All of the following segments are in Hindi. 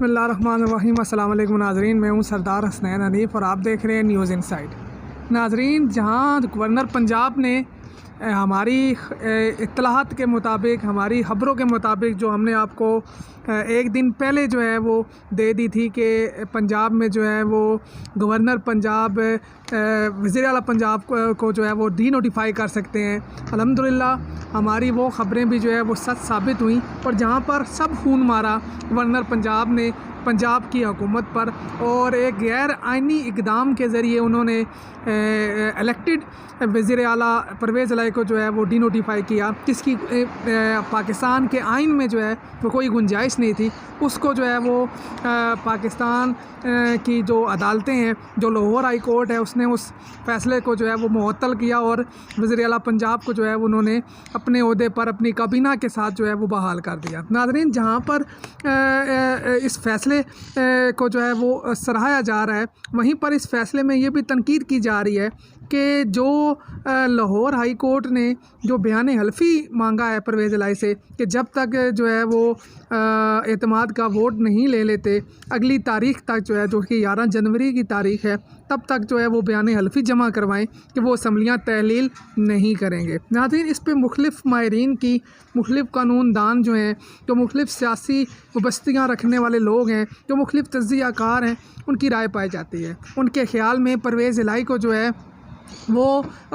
बिस्मिल्लाहिर्रहमानिर्रहीम। अस्सलाम वालेकुम नाज़रीन, मैं हूं सरदार हसनैन हनीफ़ और आप देख रहे हैं न्यूज़ इनसाइड। नाज़रीन, जहां गवर्नर पंजाब ने हमारी इत्तलाहात के मुताबिक, हमारी ख़बरों के मुताबिक जो हमने आपको एक दिन पहले जो है वो दे दी थी कि पंजाब में जो है वो गवर्नर पंजाब वज़ीर आला पंजाब को जो है वो डी नोटिफाई कर सकते हैं। अल्हम्दुलिल्लाह हमारी वो ख़बरें भी जो है वो सच साबित हुई और जहाँ पर सब खून मारा गवर्नर पंजाब ने पंजाब की हुकूमत पर और एक गैर आइनी इक़दाम के ज़रिए उन्होंने इलेक्टेड वज़ीर आला परवेज़ इलाही को जो है वो डी नोटिफाई किया, जिसकी पाकिस्तान के आइन में जो है वो कोई गुंजाइश नहीं थी। उसको जो है वो पाकिस्तान की जो अदालतें हैं, जो लाहौर हाई कोर्ट है, उसने उस फ़ैसले को जो है वो मुअत्तल किया और वज़ीर आला पंजाब को जो है उन्होंने अपने ओहदे पर अपनी काबीना के साथ जो है वो बहाल कर दिया। नाज़रीन, जहाँ पर इस फ़ैसले को जो है वो सराहाया जा रहा है, वहीं पर इस फ़ैसले में ये भी तनकीद की जा रही है कि जो लाहौर हाई कोर्ट ने जो बयान हल्फ़ी मांगा है परवेज़ इलाही से कि जब तक जो है वो एतमाद का वोट नहीं ले लेते अगली तारीख़ तक जो है, जो कि 11 जनवरी की तारीख़ है, तब तक जो है वो बयान हल्फ़ी जमा करवाएं कि वो असम्बलियाँ तहलील नहीं करेंगे। नाज़रीन, इस पर मुख्तलिफ़ माहिरीन की, मुख्तलिफ़ कानूनदान जो हैं, जो मुख्तलिफ़ सियासी वबस्तियाँ रखने वाले लोग हैं, जो मुख्तलिफ़ तज्ज़ियाकार हैं, उनकी राय पाई जाती है। उनके ख़्याल में परवेज़ इलाही को जो है वो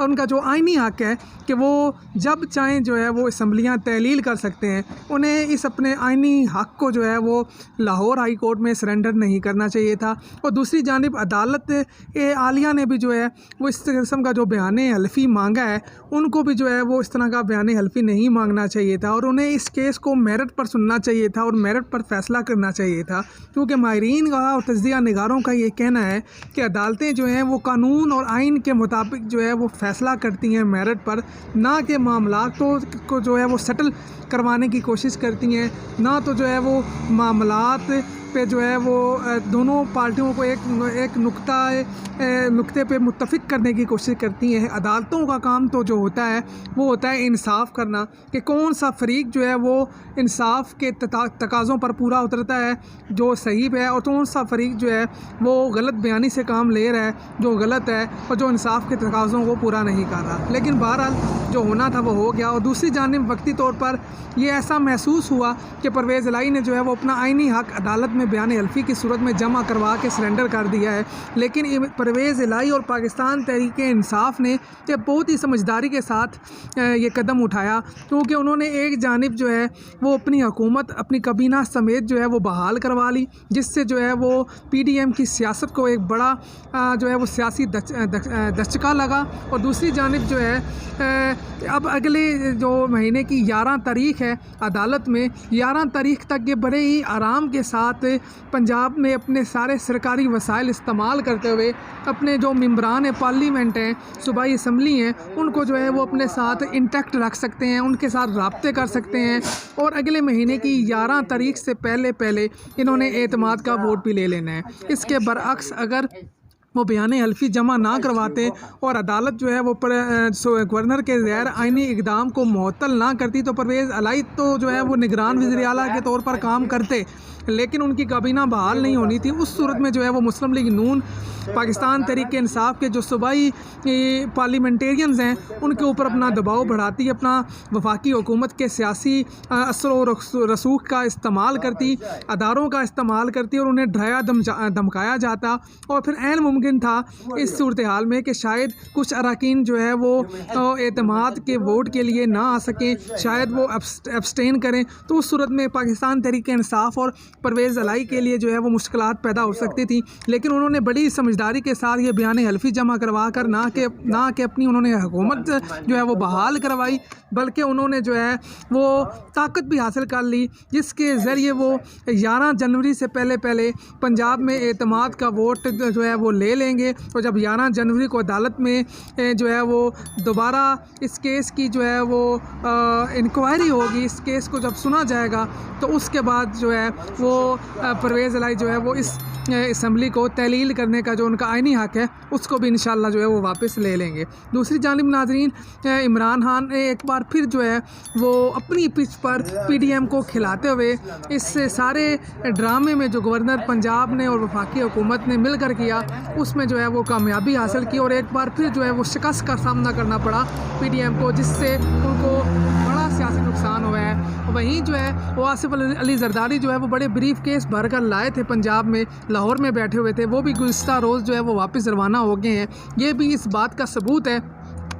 उनका जो आइनी हक़ है कि वो जब चाहें जो है वो असम्बलियाँ तहलील कर सकते हैं। उन्हें इस अपने आइनी हक़ को जो है वो लाहौर हाई कोर्ट में सरेंडर नहीं करना चाहिए था। और दूसरी जानिब अदालत आलिया ने भी जो है वो इस किस्म का जो बयान हल्फ़ी मांगा है, उनको भी जो है वो इस तरह का बयान हल्फ़ी नहीं मांगना चाहिए था और उन्हें इस केस को मेरिट पर सुनना चाहिए था और मेरिट पर फ़ैसला करना चाहिए था। क्योंकि माहिरीन का और तज्ज़िया निगारों का ये कहना है कि अदालतें जो हैं वो कानून और आइन के मुताबिक जो है वो फ़ैसला करती हैं मेरिट पर, ना कि मामलात को जो है वो सेटल करवाने की कोशिश करती हैं, ना तो जो है वो मामलात पे जो है वो दोनों पार्टियों को एक नुक्ते पे मुत्तफ़िक करने की कोशिश करती हैं। अदालतों का काम तो जो होता है वो होता है इंसाफ़ करना कि कौन सा फ़रीक जो है वो इंसाफ़ के तकाज़ों पर पूरा उतरता है जो सही है, और कौन सा फ़रीक जो है वो गलत बयानी से काम ले रहा है जो गलत है और जो इंसाफ़ के तकाज़ों को पूरा नहीं कर रहा। लेकिन बहरहाल जो होना था वो हो गया। और दूसरी जानिब वक्ती तौर पर ये ऐसा महसूस हुआ कि परवेज़ इलाही ने जो है वो अपना आइनी हक़ अदालत में बयान हल्फ़ी की सूरत में जमा करवा के सरेंडर कर दिया है। लेकिन परवेज़ इलाही और पाकिस्तान तहरीक इंसाफ़ ने ये बहुत ही समझदारी के साथ ये कदम उठाया, क्योंकि उन्होंने एक जानिब जो है वो अपनी हुकूमत अपनी काबीना समेत जो है वो बहाल करवा ली, जिससे जो है वो PDM की सियासत को एक बड़ा जो है वो सियासी दचका लगा। और दूसरी जानिब जो है अब अगले जो महीने की 11 तारीख़ है, अदालत में 11 तारीख़ तक ये बड़े ही आराम के साथ पंजाब में अपने सारे सरकारी वसाइल इस्तेमाल करते हुए अपने जो मेंबरान पार्लियामेंट हैं, सूबाई असम्बली हैं, उनको जो है वो अपने साथ इंटैक्ट रख सकते हैं, उनके साथ राब्ते कर सकते हैं और अगले महीने की 11 तारीख़ से पहले इन्होंने एतमाद का वोट भी ले लेना है। इसके बरअक्स अगर वो बयान हल्फ़ी जमा ना करवाते और अदालत जो है वो गवर्नर के गैर आइनी इक़दाम को मुअत्तल ना करती तो परवेज़ इलाही तो जो है वो निगरान वज़ीर आला के तौर पर काम करते, लेकिन उनकी काबीना बहाल नहीं होनी थी। उस सूरत में जो है वो मुस्लिम लीग नून, पाकिस्तान तहरीक इंसाफ़ के जो सूबाई पार्लियामेंटेरियंस हैं उनके ऊपर अपना दबाव बढ़ाती, अपना वफाकी हुकूमत के सियासी असर और रसूख का इस्तेमाल करती, अदारों का इस्तेमाल करती और उन्हें डराया धमकाया जाता। और फिर ऐन मुमकिन था इस सूरत हाल में कि शायद कुछ अरकान जो है वो एतमाद के वोट के लिए ना आ सकें, शायद वो एब्सटेन करें, तो उस सूरत में पाकिस्तान तहरीक इंसाफ़ और परवेज़ इलाही के लिए जो है वो मुश्किलात पैदा हो सकती थी। लेकिन उन्होंने बड़ी समझदारी के साथ ये बयान हल्फ़ी जमा करवा कर ना कि अपनी उन्होंने हुकूमत जो है वो बहाल करवाई, बल्कि उन्होंने जो है वो ताकत भी हासिल कर ली, जिसके ज़रिए वो 11 जनवरी से पहले पंजाब में एतमाद का वोट जो है वो ले लेंगे। और जब 11 जनवरी को अदालत में जो है वो दोबारा इस केस की जो है वो इंक्वायरी होगी, इस केस को जब सुना जाएगा तो उसके बाद जो है वो वो परवेज़ इलाही जो है वो इस असम्बली को तहलील करने का जो उनका आइनी हक़ है उसको भी इंशाअल्लाह जो है वो वापस ले लेंगे। दूसरी जानिब नाज़रीन, इमरान खान ने एक बार फिर जो है वो अपनी पिच पर PDM को खिलाते हुए इस सारे ड्रामे में जो गवर्नर पंजाब ने और वफाकी हुकूमत ने मिलकर किया उसमें जो है वो कामयाबी हासिल की और एक बार फिर जो है वो शिकस्त का सामना करना पड़ा PDM को, जिससे उनको बड़ा सियासी नुकसान हुआ है। वहीं जो है वो आसिफ अली जरदारी जो है वो बड़े ब्रीफ केस भर कर लाए थे पंजाब में, लाहौर में बैठे हुए थे, वो भी गुज़िश्ता रोज़ जो है वो वापस रवाना हो गए हैं। ये भी इस बात का सबूत है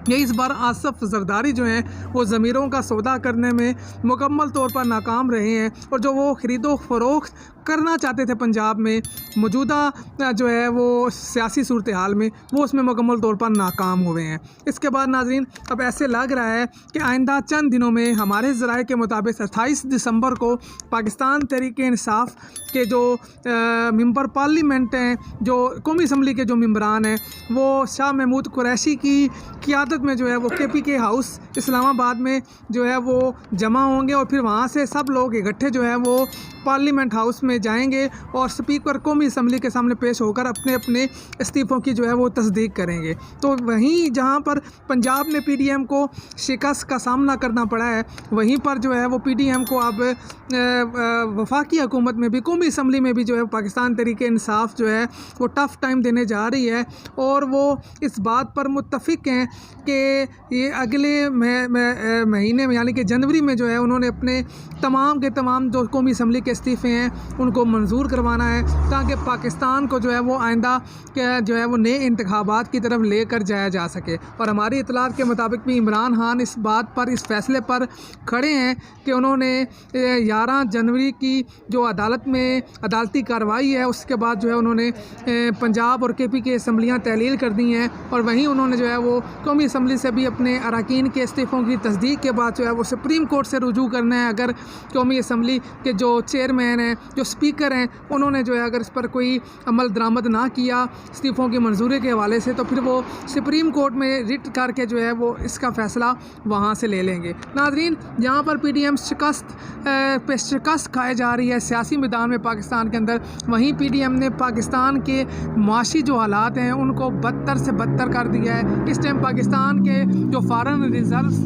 कि इस बार आसिफ जरदारी जो हैं वो ज़मीरों का सौदा करने में मुकम्मल तौर पर नाकाम रहे हैं और जो वो ख़रीदो फ़रोख्त करना चाहते थे पंजाब में मौजूदा जो है वो सियासी सूरत हाल में, वो उसमें मुकम्मल तौर पर नाकाम हुए हैं। इसके बाद नाज़रीन अब ऐसे लग रहा है कि आइंदा चंद दिनों में हमारे ज़राए के मुताबिक 28 दिसंबर को पाकिस्तान तहरीक इंसाफ के जो मेंबर पार्लियामेंट हैं, जो कौमी असम्बली के जो मेंबरान हैं, वो शाह महमूद कुरैशी की क़ियादत में जो है वो KPK हाउस इस्लामाबाद में जो है वो जमा होंगे और फिर वहाँ से सब लोग इकट्ठे जो है वो पार्लियामेंट हाउस में जाएंगे और स्पीकर कौमी असम्बली के सामने पेश होकर अपने अपने इस्तीफ़ों की जो है वो तस्दीक करेंगे। तो वहीं जहाँ पर पंजाब में PDM को शिकस्त का सामना करना पड़ा है, वहीं पर जो है वो PDM को अब वफाकी हुकूमत में भी, कौमी असम्बली में भी जो है पाकिस्तान तहरीक इंसाफ जो है वो टफ़ टाइम देने जा रही है और वो इस बात पर मुत्तफ़िक हैं कि ये अगले महीने में यानी कि जनवरी में जो है उन्होंने अपने तमाम के तमाम जो कौमी असम्बली के इस्तीफ़े हैं उनको मंजूर करवाना है ताकि पाकिस्तान को जो है वो आइंदा जो है वो नए इंतखाबात की तरफ लेकर जाया जा सके। और हमारी इतलात के मुताबिक भी इमरान खान इस बात पर, इस फैसले पर खड़े हैं कि उन्होंने 11 जनवरी की जो अदालत में अदालती कार्रवाई है उसके बाद जो है उन्होंने पंजाब और KPK असम्बलियाँ तहलील कर दी हैं और वहीं उन्होंने जो है वो कौमी असम्बली से भी अपने अरकान के इस्तीफ़ों की तस्दीक के बाद जो है वो सुप्रीम कोर्ट से रुजू करना है। अगर कौमी असम्बली के जो चेयरमैन हैं, जो स्पीकर हैं, उन्होंने जो है अगर इस पर कोई अमल दरामद ना किया इस्तीफ़ों की मंजूरी के हवाले से, तो फिर वो सुप्रीम कोर्ट में रिट करके जो है वो इसका फ़ैसला वहाँ से ले लेंगे। नाज़रीन, यहाँ पर PDM शिकस्त खाए जा रही है सियासी मैदान में पाकिस्तान के अंदर, वहीं PDM ने पाकिस्तान के माशी जो हालात हैं उनको बदतर से बदतर कर दिया है। इस टाइम पाकिस्तान के जो फॉरेन रिजर्व्स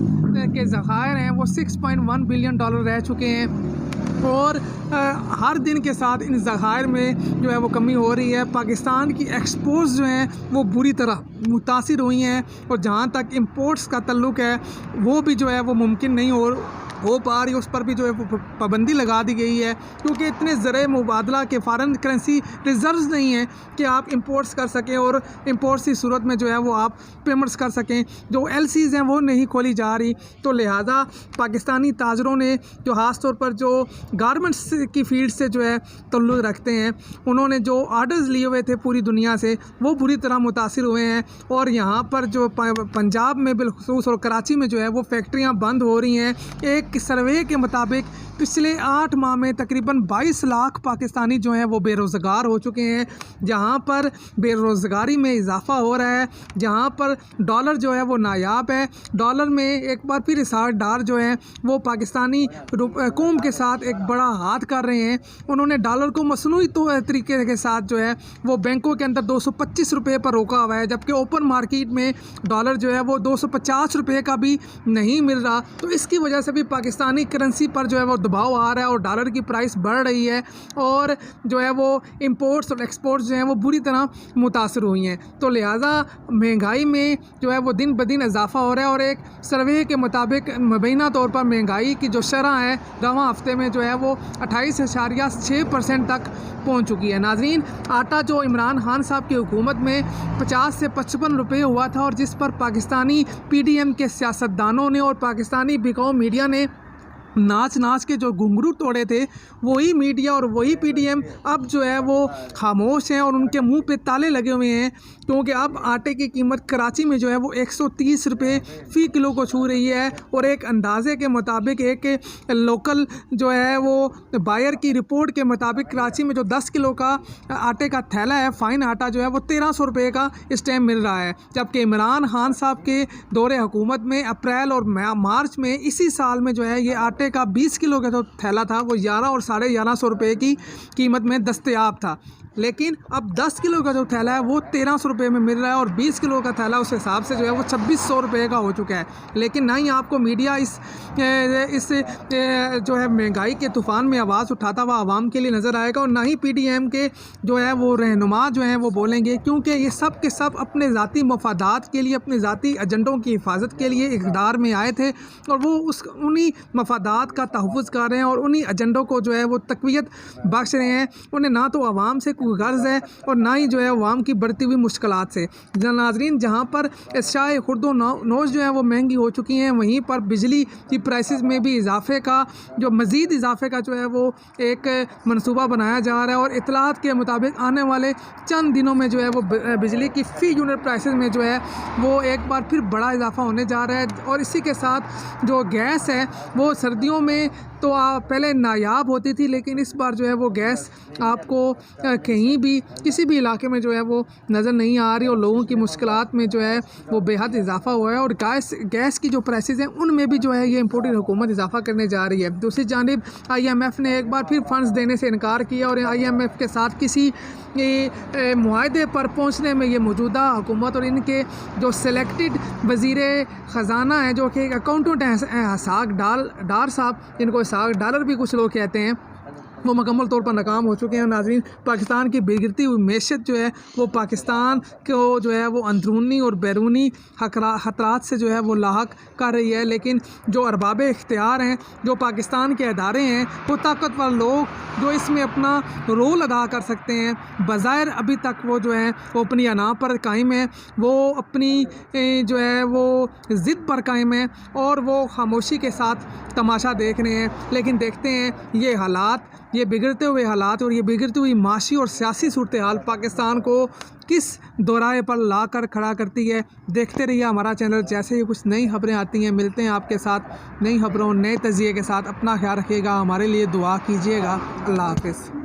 के ज़खायर हैं वो $6.1 बिलियन रह चुके हैं और हर दिन के साथ इन ज़खायर में जो है वो कमी हो रही है। पाकिस्तान की एक्सपोर्ट्स जो हैं वो बुरी तरह मुतासिर हुई हैं और जहाँ तक इंपोर्ट्स का तल्लुक़ है वो भी जो है वो मुमकिन नहीं हो पा रही, उस पर भी जो है वो पाबंदी लगा दी गई है क्योंकि इतने ज़रिए मुबादला के फ़ॉरेन करेंसी रिज़र्व्स नहीं हैं कि आप इंपोर्ट्स कर सकें और इंपोर्ट्स की सूरत में जो है वो आप पेमेंट्स कर सकें। जो LCs हैं वो नहीं खोली जा रही, तो लिहाजा पाकिस्तानी ताजरों ने जो ख़ास तौर पर जो गारमेंट्स की फील्ड से जो है तल्लुक़ रखते हैं, उन्होंने जो आर्डर्स लिए हुए थे पूरी दुनिया से वो बुरी तरह मुतासिर हुए हैं और यहाँ पर जो पंजाब में बिलखुसूस और कराची में जो है वो फैक्ट्रियाँ बंद हो रही हैं। एक सर्वे के मुताबिक पिछले 8 माह में तकरीबन 22 लाख पाकिस्तानी जो हैं वो बेरोज़गार हो चुके हैं। जहां पर बेरोज़गारी में इजाफ़ा हो रहा है, जहां पर डॉलर जो है वो नायाब है, डॉलर में एक बार फिर इसारदार जो है वो पाकिस्तानी कौम के साथ एक बड़ा हाथ कर रहे हैं। उन्होंने डॉलर को मसनूई तरीके के साथ जो है वो बैंकों के अंदर 225 रुपये पर रोका हुआ है, जबकि ओपन मार्केट में डॉलर जो है वो 250 रुपये का भी नहीं मिल रहा। तो इसकी वजह से भी पाकिस्तानी करेंसी पर जो है वो दबाव आ रहा है और डॉलर की प्राइस बढ़ रही है और जो है वो इंपोर्ट्स और एक्सपोर्ट्स जो हैं वो बुरी तरह मुतासर हुई हैं। तो लिहाजा महंगाई में जो है वो दिन ब दिन इजाफ़ा हो रहा है और एक सर्वे के मुताबिक मुबैना तौर पर महंगाई की जो शरह है रवां हफ्ते में जो है वो 28.6% तक पहुँच चुकी है। नाज़रीन, आटा जो इमरान खान साहब की हुकूमत में 50 से 55 रुपये हुआ था और जिस पर पाकिस्तानी PDM के सियासतदानों ने और पाकिस्तानी बिकाऊ मीडिया ने नाच के जो घुंघरू तोड़े थे, वही मीडिया और वही PDM अब जो है वो खामोश हैं और उनके मुंह पे ताले लगे हुए हैं क्योंकि अब आटे की कीमत कराची में जो है वो 130 रुपये फ़ी किलो को छू रही है और एक अंदाजे के मुताबिक एक लोकल जो है वो बायर की रिपोर्ट के मुताबिक कराची में जो 10 किलो का आटे का थैला है फ़ाइन आटा जो है वो 1300 रुपये का इस टाइम मिल रहा है। जबकि इमरान खान साहब के दौरे हुकूमत में अप्रैल और मार्च में इसी साल में जो है ये आटे आटे का 20 किलो का जो थैला था वो 11 और 1150 रुपये की कीमत में दस्तयाब था, लेकिन अब 10 किलो का जो थैला है वो 1300 रुपये में मिल रहा है और 20 किलो का थैला उस हिसाब से जो है वो 2600 रुपये का हो चुका है। लेकिन ना ही आपको मीडिया इस जो है महंगाई के तूफ़ान में आवाज़ उठाता हुआ आवाम के लिए नज़र आएगा, और ना ही PDM के जो है वो रहनुमा जो हैं वो बोलेंगे, क्योंकि ये सब के सब अपने ज़ाती मफादात के लिए, अपने ज़ाती एजेंडों की हिफाजत के लिए इक़्तिदार में आए थे और वो उन्हीं मफादात का तहफ़्फ़ुज़ कर रहे हैं और उन्हीं एजेंडों को जो है वो तक़वियत बख्श रहे हैं। उन्हें ना तो आवाम से गर्ज़ है और ना ही जो है अवाम की बढ़ती हुई मुश्किलात से। नाज़रीन, जहाँ पर एशियाए खुर्दो नोश जो है वो महंगी हो चुकी हैं, वहीं पर बिजली की प्राइसेस में भी इजाफे का जो मज़ीद इजाफे का जो है वो एक मंसूबा बनाया जा रहा है और इत्तलात के मुताबिक आने वाले चंद दिनों में जो है वो बिजली की फ़ी यूनिट प्राइसेस में जो है वो एक बार फिर बड़ा इजाफा होने जा रहा है। और इसी के साथ जो गैस है वो सर्दियों में तो पहले नायाब होती थी, लेकिन इस बार जो है वो गैस आपको कहीं भी किसी भी इलाके में जो है वो नज़र नहीं आ रही और लोगों की मुश्किलात में जो है वो बेहद इजाफा हुआ है। और गैस की जो प्राइसेस हैं उनमें भी जो है ये इम्पोर्टेड हुकूमत इजाफा करने जा रही है। दूसरी जानिब IMF ने एक बार फिर फ़ंड्स देने से इनकार किया और IMF के साथ किसी मुआहदे पर पहुंचने में ये मौजूदा हुकूमत और इनके जो सेलेक्टेड वज़ीर ख़जाना है, जो कि एक अकाउंटेंट हैं इसाक डार साहब, जिनको इसाक डालर भी कुछ लोग कहते हैं, वो मुकम्मल तौर पर नाकाम हो चुके हैं। नाज़रीन, पाकिस्तान की बिगड़ती हुई मैशत जो है वो पाकिस्तान को जो है वो अंदरूनी और बैरूनी ख़तरात से जो है वो लाहक कर रही है, लेकिन जो अरबाब इख्तियार हैं, जो पाकिस्तान के अदारे हैं, वो ताकतवर लोग जो इसमें अपना रोल अदा कर सकते हैं, बज़ाहिर अभी तक वो जो है वो अपनी अना पर कायम है, वो अपनी जो है वो ज़िद पर कायम है और वो खामोशी के साथ तमाशा देख रहे हैं। लेकिन देखते हैं ये हालात, ये बिगड़ते हुए हालात और ये बिगड़ती हुई माशी और सियासी सूरत हाल पाकिस्तान को किस दोराहे पर ला कर खड़ा करती है। देखते रहिए हमारा चैनल। जैसे ही कुछ नई खबरें आती हैं मिलते हैं आपके साथ नई खबरों नए तज़िये के साथ। अपना ख्याल रखिएगा, हमारे लिए दुआ कीजिएगा। अल्लाह हाफ़िज़।